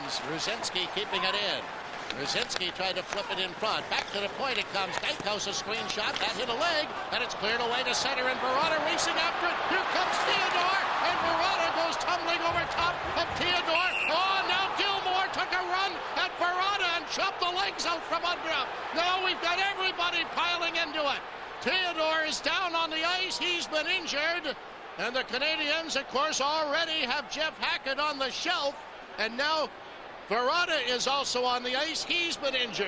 Canadiens. Ruzinski keeping it in. Ruzinski tried to flip it in front. Back to the point it comes. Gatehouse a screenshot. That hit a leg, and it's cleared away to center, and Varada racing after it. Here comes Theodore, and Varada goes tumbling over top of Theodore. Oh, now Gilmour took a run at Varada and chopped the legs out from under him. Now we've got everybody piling into it. Theodore is down on the ice. He's been injured. And the Canadiens, of course, already have Jeff Hackett on the shelf. And now Varada is also on the ice. He's been injured.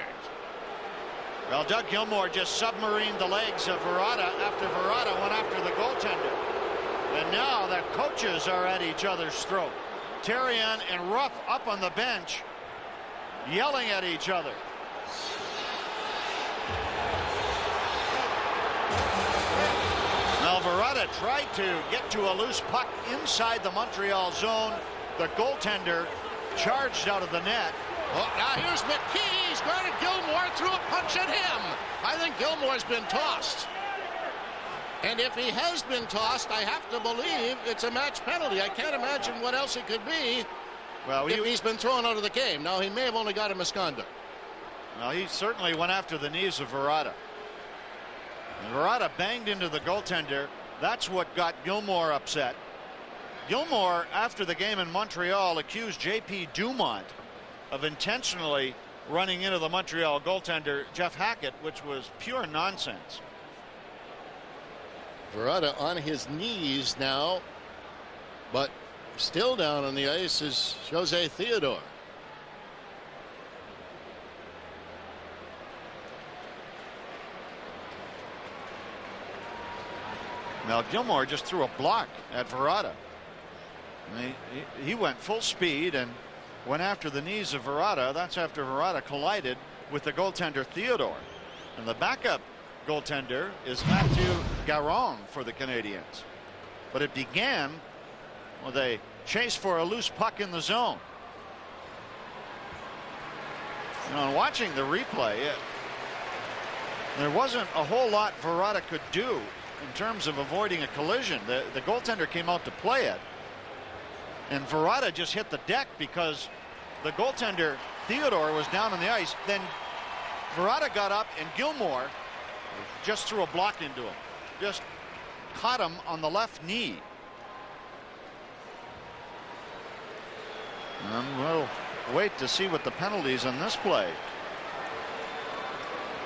Well, Doug Gilmour just submarined the legs of Varada after Varada went after the goaltender. And now the coaches are at each other's throat. Therrien and Ruff up on the bench yelling at each other. Now Varada tried to get to a loose puck inside the Montreal zone. The goaltender charged out of the net. Oh, now here's McKee. He's guarded Gilmour, threw a punch at him. I think Gilmour's been tossed. And if he has been tossed, I have to believe it's a match penalty. I can't imagine what else it could be if he's been thrown out of the game. Now, he may have only got a misconduct. Well, he certainly went after the knees of Varada. And Varada banged into the goaltender. That's what got Gilmour upset. Gilmour, after the game in Montreal, accused J.P. Dumont of intentionally running into the Montreal goaltender, Jeff Hackett, which was pure nonsense. Varada on his knees now, but still down on the ice is Jose Theodore. Now Gilmour just threw a block at Varada. He went full speed and went after the knees of Varada. That's after Varada collided with the goaltender Theodore. And the backup goaltender is Mathieu Garon for the Canadiens. But it began with a chase for a loose puck in the zone. And watching the replay, there wasn't a whole lot Varada could do in terms of avoiding a collision. The goaltender came out to play it, and Varada just hit the deck because the goaltender Theodore was down on the ice. Then Varada got up, and Gilmour just threw a block into him, just caught him on the left knee. And we'll wait to see what the penalties on this play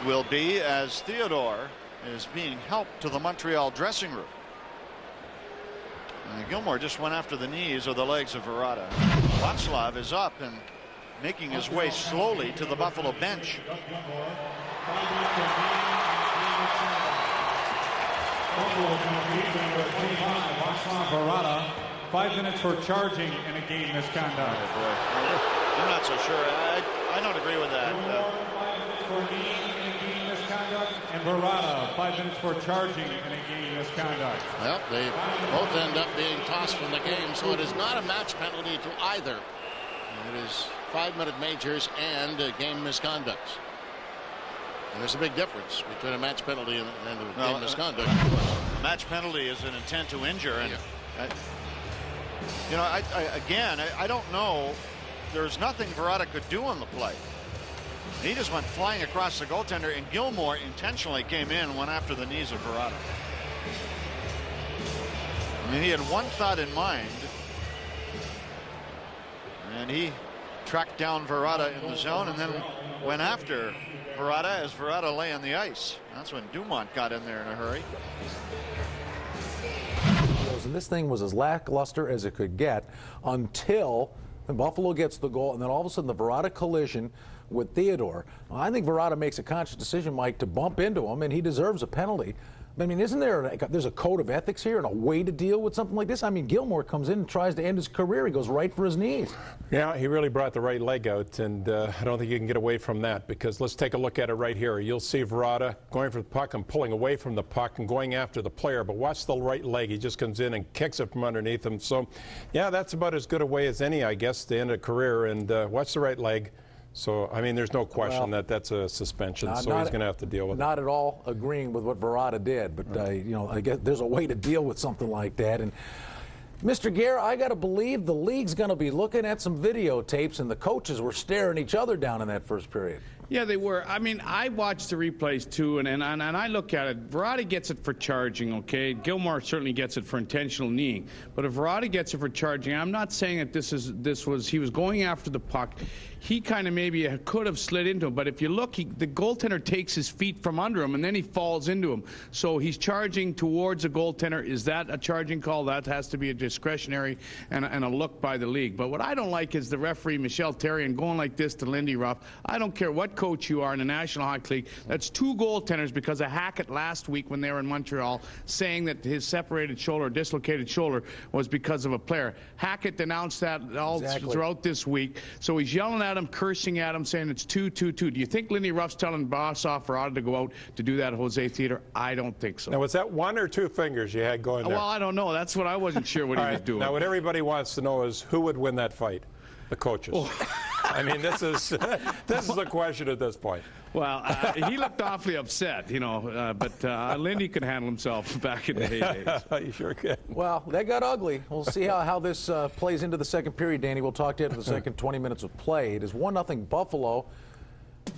will be, as Theodore is being helped to the Montreal dressing room. And Gilmour just went after the knees or the legs of Varada. Václav is up and making his way slowly to the Buffalo bench. Varada, 5 minutes for charging in a game misconduct. Oh boy. I'm not so sure. I don't agree with that. 5 minutes for knee in a game misconduct, and Varada 5 minutes for charging in a game misconduct. Well, they both end up being tossed from the game, so it is not a match penalty to either. It is 5-minute majors and game misconducts. And there's a big difference between a match penalty and a game misconduct. A match penalty is an intent to injure, and I don't know. There's nothing Varada could do on the play. He just went flying across the goaltender, and Gilmour intentionally came in and went after the knees of Varada. I mean, he had one thought in mind, and he tracked down Varada in the zone and then went after Varada as Varada lay on the ice. That's when Dumont got in there in a hurry. And this thing was as lackluster as it could get until Buffalo gets the goal, and then all of a sudden the Varada collision with Theodore. Well, I think Varada makes a conscious decision, Mike, to bump into him, and he deserves a penalty. I mean, isn't there's a code of ethics here and a way to deal with something like this? I mean, Gilmour comes in and tries to end his career. He goes right for his knees. Yeah, he really brought the right leg out, and I don't think you can get away from that, because let's take a look at it right here. You'll see Varada going for the puck and pulling away from the puck and going after the player, but watch the right leg. He just comes in and kicks it from underneath him. So, yeah, that's about as good a way as any, I guess, to end a career, and watch the right leg. So, I mean, there's no question that that's a suspension, so he's going to have to deal with it. Not at all agreeing with what Varada did, but, I guess there's a way to deal with something like that. And Mr. Gare, I got to believe the league's going to be looking at some videotapes, and the coaches were staring each other down in that first period. Yeah, they were. I mean, I watched the replays too, and I look at it. Varada gets it for charging, okay? Gilmour certainly gets it for intentional kneeing. But if Varada gets it for charging, I'm not saying that he was going after the puck. He kind of maybe could have slid into him, but if you look, the goaltender takes his feet from under him, and then he falls into him. So he's charging towards a goaltender. Is that a charging call? That has to be a discretionary and a look by the league. But what I don't like is the referee, Michel Therrien, going like this to Lindy Ruff. I don't care what coach you are in the National Hockey League. That's two goaltenders because of Hackett last week when they were in Montreal saying that his separated shoulder, dislocated shoulder, was because of a player. Hackett denounced that all throughout this week. So he's yelling at him, cursing at him, saying it's 2-2-2. Do you think Lindy Ruff's telling Bossoff or Varada to go out to do that at Jose Theater? I don't think so. Now, was that one or two fingers you had going there? Well, I don't know. That's what I wasn't sure what he was doing. Now, what everybody wants to know is who would win that fight? The coaches. I mean, this is the question at this point. Well, he looked awfully upset, you know, but Lindy could handle himself back in the heydays. You sure can. Well, that got ugly. We'll see how this plays into the second period, Danny. We'll talk to you after the second 20 minutes of play. It is 1-0 Buffalo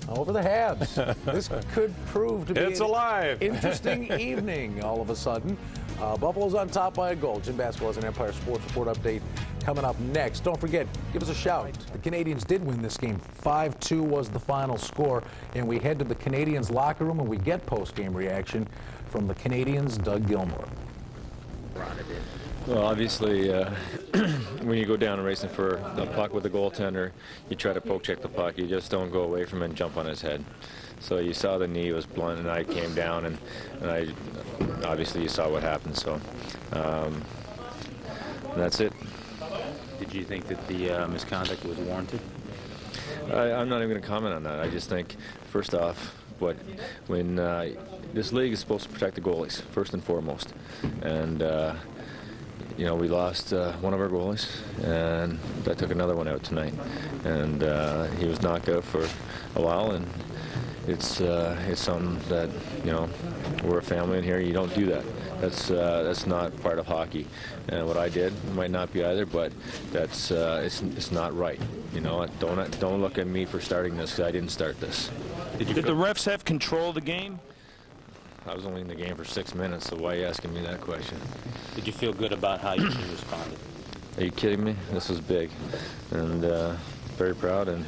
over the Habs. This could prove to be an interesting evening all of a sudden. Buffalo's on top by a goal. Jim Basketball has an Empire Sports Report update coming up next. Don't forget, give us a shout. The Canadiens did win this game. 5-2 was the final score. And we head to the Canadiens locker room and we get post-game reaction from the Canadiens' Doug Gilmour. Well, obviously, when you go down and racing for the puck with the goaltender, you try to poke check the puck. You just don't go away from it and jump on his head. So you saw the knee was blunt, and I came down, and obviously you saw what happened. So that's it. Did you think that the misconduct was warranted? I'm not even going to comment on that. I just think, first off, when this league is supposed to protect the goalies first and foremost, and you know, we lost one of our goalies, and I took another one out tonight, and he was knocked out for a while, and it's something that, you know, we're a family in here. You don't do that. That's not part of hockey. And what I did might not be either, but that's it's not right. You know, don't look at me for starting this, because I didn't start this. Did the refs have control of the game? I was only in the game for 6 minutes, so why are you asking me that question? Did you feel good about how you responded? Are you kidding me? This was big, and very proud, and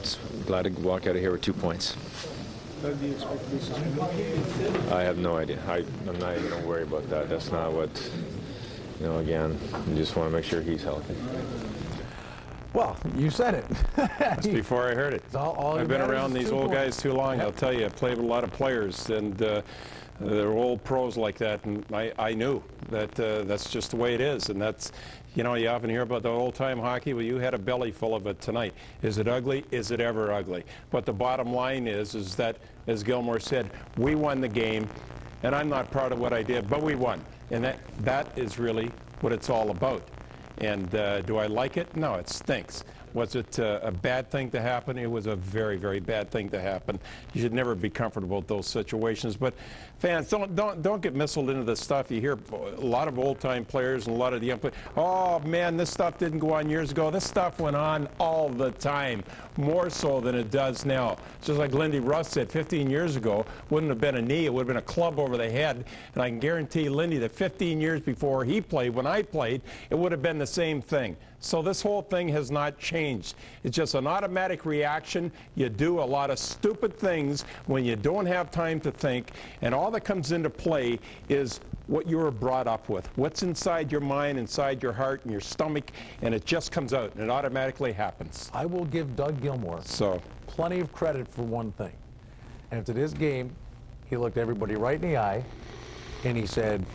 just glad to walk out of here with 2 points. How do you expect this to I have no idea. I'm not even going to worry about that. That's not what, you know, again, you just want to make sure he's healthy. Well, you said it. That's before I heard it. All I've been around these old guys too long. I'll tell you, I've played with a lot of players, and they're old pros like that, and I knew that that's just the way it is. And that's, you know, you often hear about the old-time hockey. Well, you had a belly full of it tonight. Is it ugly? Is it ever ugly? But the bottom line is that, as Gilmour said, we won the game, and I'm not proud of what I did, but we won. And that is really what it's all about. And do I like it? No, it stinks. Was it a bad thing to happen? It was a very, very bad thing to happen. You should never be comfortable with those situations. But fans, don't get missiled into this stuff. You hear a lot of old-time players and a lot of the young players. Oh man, this stuff didn't go on years ago. This stuff went on all the time, more so than it does now. Just like Lindy Ruff said, 15 years ago, wouldn't have been a knee. It would have been a club over the head. And I can guarantee Lindy that 15 years before he played, when I played, it would have been the same thing. So this whole thing has not changed. It's just an automatic reaction. You do a lot of stupid things when you don't have time to think, and all that comes into play is what you were brought up with, what's inside your mind, inside your heart, and your stomach, and it just comes out, and it automatically happens. I will give Doug Gilmour plenty of credit for one thing. After this game, he looked everybody right in the eye, and he said,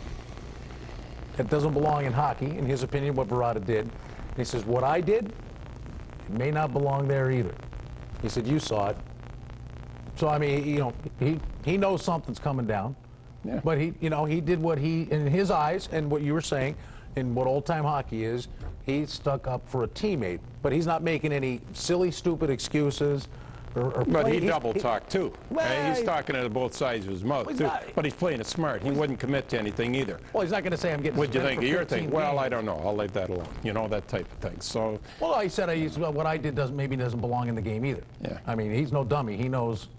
it doesn't belong in hockey, in his opinion, what Varada did. And he says, what I did, it may not belong there either. He said, you saw it. So, I mean, you know, he knows something's coming down. Yeah. But he, you know, he did what he, in his eyes, and what you were saying, and what old-time hockey is, he stuck up for a teammate. But he's not making any silly, stupid excuses. But he double talked too. Well, He's talking out of both sides of his mouth too. But he's playing it smart. He wouldn't commit to anything either. Well, he's not going to say I'm getting. What'd you think of your thing? 15 Well, games. I don't know. I'll leave that alone. You know, that type of thing. So. Well, I said what I did maybe doesn't belong in the game either. Yeah. I mean, he's no dummy. He knows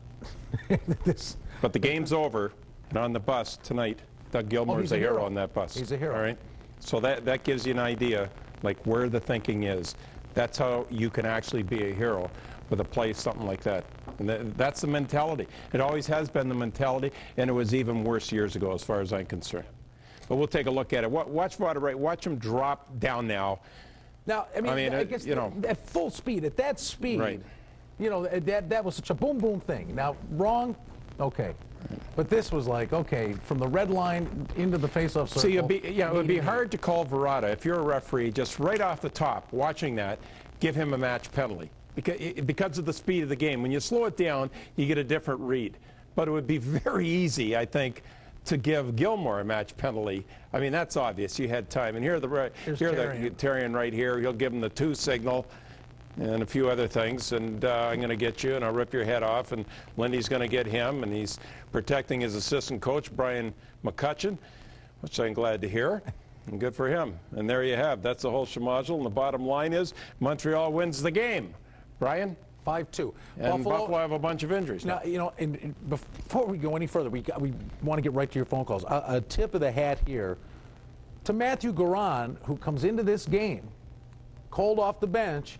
this. But the game's over, and on the bus tonight, Doug Gilmour's a hero on that bus. He's a hero. All right. So that gives you an idea, like where the thinking is. That's how you can actually be a hero with a play something like that. And that's the mentality. It always has been the mentality, and it was even worse years ago as far as I'm concerned. But we'll take a look at it. Watch Varada, watch him drop down now. Now, I guess you know, at full speed, at that speed, right. You know, that was such a boom, boom thing. Now, wrong, okay. But this was like, okay, from the red line into the face-off circle. See, it would be hard to call Varada, if you're a referee, just right off the top, watching that, give him a match penalty. Because of the speed of the game. When you slow it down, you get a different read. But it would be very easy, I think, to give Gilmour a match penalty. I mean, that's obvious. You had time. And here the Terrian right here. He'll give him the 2 signal and a few other things. And I'm going to get you, and I'll rip your head off. And Lindy's going to get him. And he's protecting his assistant coach, Brian McCutcheon, which I'm glad to hear. And good for him. And there you have. That's the whole schmozzle. And the bottom line is Montreal wins the game. Brian? 5-2. And Buffalo have a bunch of injuries now. You know, and before we go any further, we want to get right to your phone calls. A tip of the hat here to Matthew Garan, who comes into this game cold off the bench,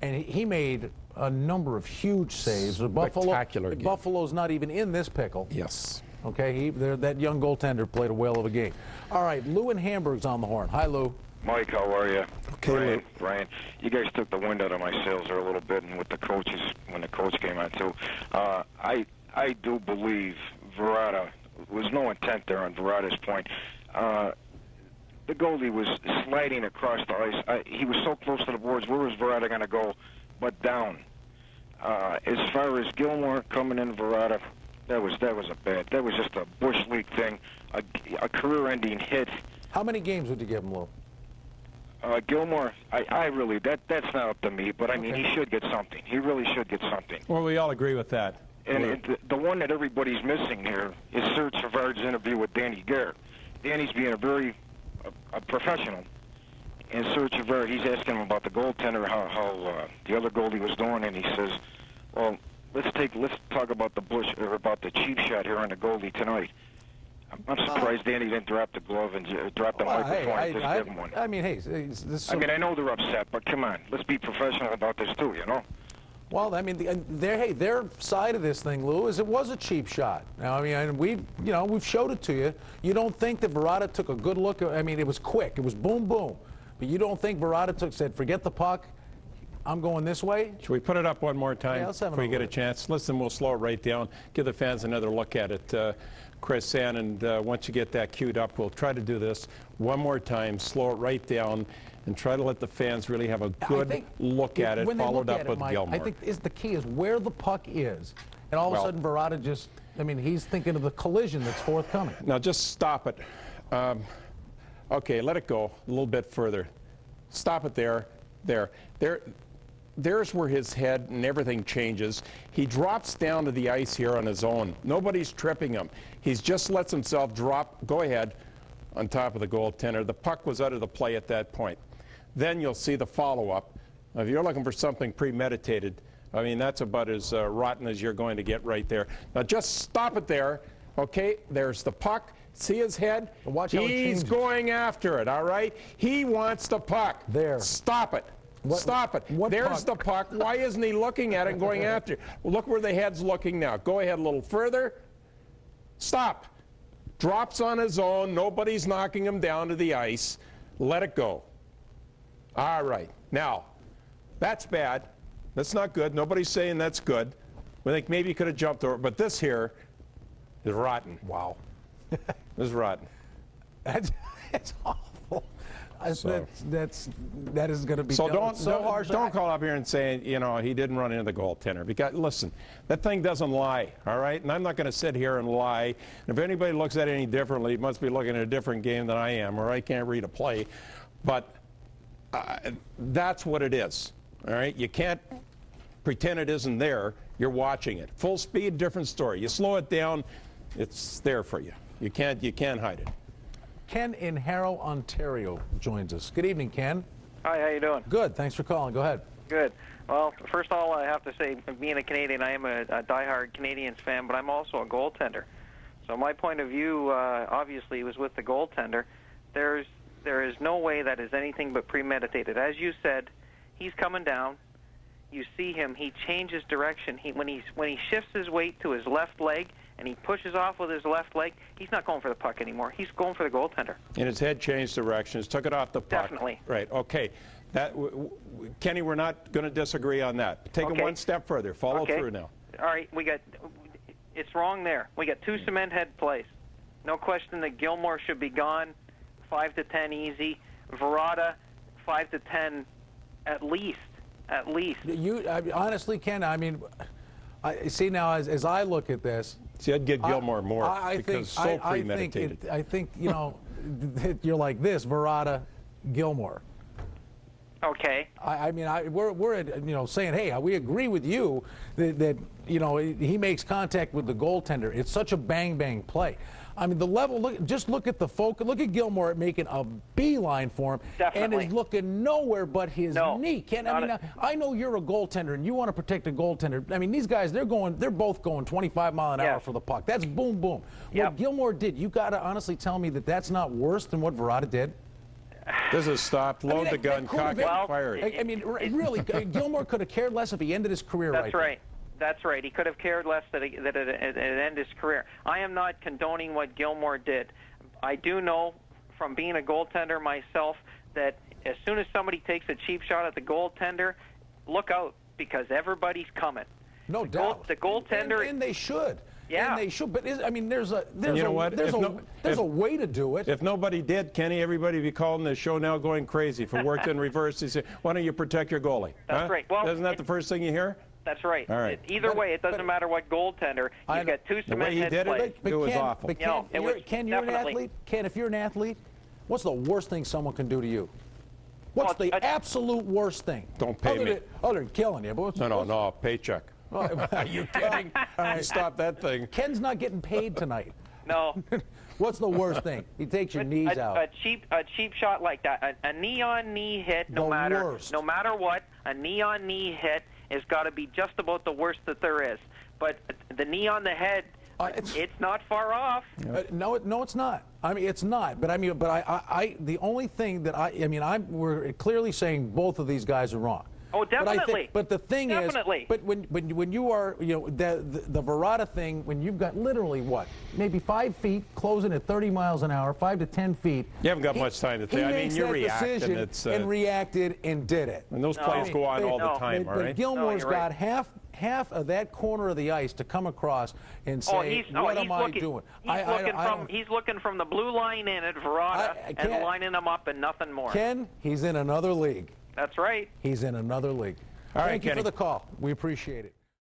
and he made a number of huge saves. Spectacular game. Buffalo's not even in this pickle. Yes. Okay, that young goaltender played a whale of a game. All right, Lou in Hamburg's on the horn. Hi, Lou. Mike, how are you? Okay, Brian, you guys took the wind out of my sails there a little bit, and with the coaches, when the coach came out too. I do believe Varada, was no intent there on Varada's point. The goalie was sliding across the ice. He was so close to the boards. Where was Varada going to go? But down. As far as Gilmour coming in, Varada, that was just a bush league thing, a career-ending hit. How many games would you give him, Lou? Gilmour, I really, that's not up to me, but I mean, he should get something. He really should get something. Well, we all agree with that. And the one that everybody's missing here is Serge Savard's interview with Danny Garrett. Danny's being a professional. And Serge Savard, he's asking him about the goaltender, how the other goalie was doing, and he says, well, let's talk about the cheap shot here on the goalie tonight. I'm surprised Danny didn't drop the glove and drop the microphone and just give him one. I mean, hey, I know they're upset, but come on, let's be professional about this too, you know. Well, I mean, their side of this thing, Lou, is it was a cheap shot. Now, I mean, we've showed it to you. You don't think that Varada took a good look? I mean, it was quick. It was boom, boom. But you don't think Varada said, forget the puck, I'm going this way? Should we put it up one more time before you get a chance? Listen, we'll slow it right down. Give the fans another look at it. Chris and once you get that queued up, we'll try to do this one more time, slow it right down, and try to let the fans really have a good look at it, followed up with Gilmour. I think the key is where the puck is. And all of a sudden, Varada just, I mean, he's thinking of the collision that's forthcoming. Now, just stop it. Okay, let it go a little bit further. Stop it there. There's where his head and everything changes. He drops down to the ice here on his own. Nobody's tripping him. He just lets himself drop, go ahead, on top of the goaltender. The puck was out of the play at that point. Then you'll see the follow-up. If you're looking for something premeditated, I mean, that's about as rotten as you're going to get right there. Now, just stop it there, okay? There's the puck. See his head? Watch how it changes. He's going after it, all right? He wants the puck. There. Stop it. Stop it. There's the puck. Why isn't he looking at it and going after it? Look where the head's looking now. Go ahead a little further. Stop. Drops on his own. Nobody's knocking him down to the ice. Let it go. All right. Now, that's bad. That's not good. Nobody's saying that's good. We think maybe he could have jumped over. But this here is rotten. Wow. This is rotten. That's awful. So. That is going to be so harsh. Don't call up here and say, you know, he didn't run into the goaltender. Because listen, that thing doesn't lie, all right? And I'm not going to sit here and lie. And if anybody looks at it any differently, he must be looking at a different game than I am, or I can't read a play. But that's what it is, all right? You can't pretend it isn't there. You're watching it. Full speed, different story. You slow it down, it's there for you. You can't hide it. Ken in Harrow, Ontario joins us. Good evening, Ken. Hi, how you doing? Good, thanks for calling. Go ahead. Good. Well, first of all, I have to say, being a Canadian, I am a diehard Canadiens fan, but I'm also a goaltender. So my point of view, obviously, was with the goaltender. There is no way that is anything but premeditated. As you said, he's coming down. You see him. He changes direction. When he shifts his weight to his left leg and he pushes off with his left leg, he's not going for the puck anymore. He's going for the goaltender. And his head changed directions, took it off the puck. Definitely. Right. Okay. Kenny, we're not going to disagree on that. Take it one step further. Follow through now. All right. It's wrong there. We got 2 cement head plays. No question that Gilmour should be gone. 5 to 10 easy. Varada, 5 to 10 at least. At least. Honestly, Ken, I mean, I see now as I look at this. See, I'd get Gilmour more because so premeditated. I think you know, you're like this, Varada, Gilmour. Okay. I mean, we're saying, hey, we agree with you that you know he makes contact with the goaltender. It's such a bang play. I mean, the level. Just look at the focus. Look at Gilmour making a beeline for him, Definitely. and is looking nowhere but his knee. Ken, I mean, I know you're a goaltender and you want to protect a goaltender. I mean, these guys, they're both going 25 mile an hour for the puck. That's boom. What Gilmour did, you got to honestly tell me that that's not worse than what Varada did. This is stopped, load the gun, cock it, fire it. I mean, really, Gilmour could have cared less if he ended his career That's right. That's right. He could have cared less that it ended his career. I am not condoning what Gilmour did. I do know from being a goaltender myself that as soon as somebody takes a cheap shot at the goaltender, look out because everybody's coming. No doubt. The goaltender. And they should. Yeah. And they should. But I mean, there's a way to do it. If nobody did, Kenny, everybody would be calling the show now going crazy for worked in reverse. They say, why don't you protect your goalie? That's right. Well, isn't that the first thing you hear? That's right. All right. Either way, it doesn't matter what goaltender. You've got 2 cement head plays. It was awful. But Ken, you're an athlete. Ken, if you're an athlete, what's the worst thing someone can do to you? What's the absolute worst thing? Don't pay me. Other than killing you. But No, paycheck. Are you kidding? Stop that thing. Ken's not getting paid tonight. No. What's the worst thing? He takes your knees out. A cheap shot like that, a knee-on-knee hit, no matter what, a knee-on-knee hit has got to be just about the worst that there is. But the knee on the head, it's not far off. No, it's not. I mean, it's not. But I mean, the only thing that we're clearly saying both of these guys are wrong. Oh, definitely. But the thing is, but when you are, the Varada thing, when you've got literally what, maybe 5 feet, closing at 30 miles an hour, 5 to 10 feet. You haven't got much time to think. I mean, you react, and reacted and did it. And those plays go on all the time, all right? But Gilmour's got half of that corner of the ice to come across and say, what am I doing? He's looking from the blue line in at Varada and lining them up and nothing more. Ken, he's in another league. That's right. He's in another league. All right, Thank you for the call. We appreciate it.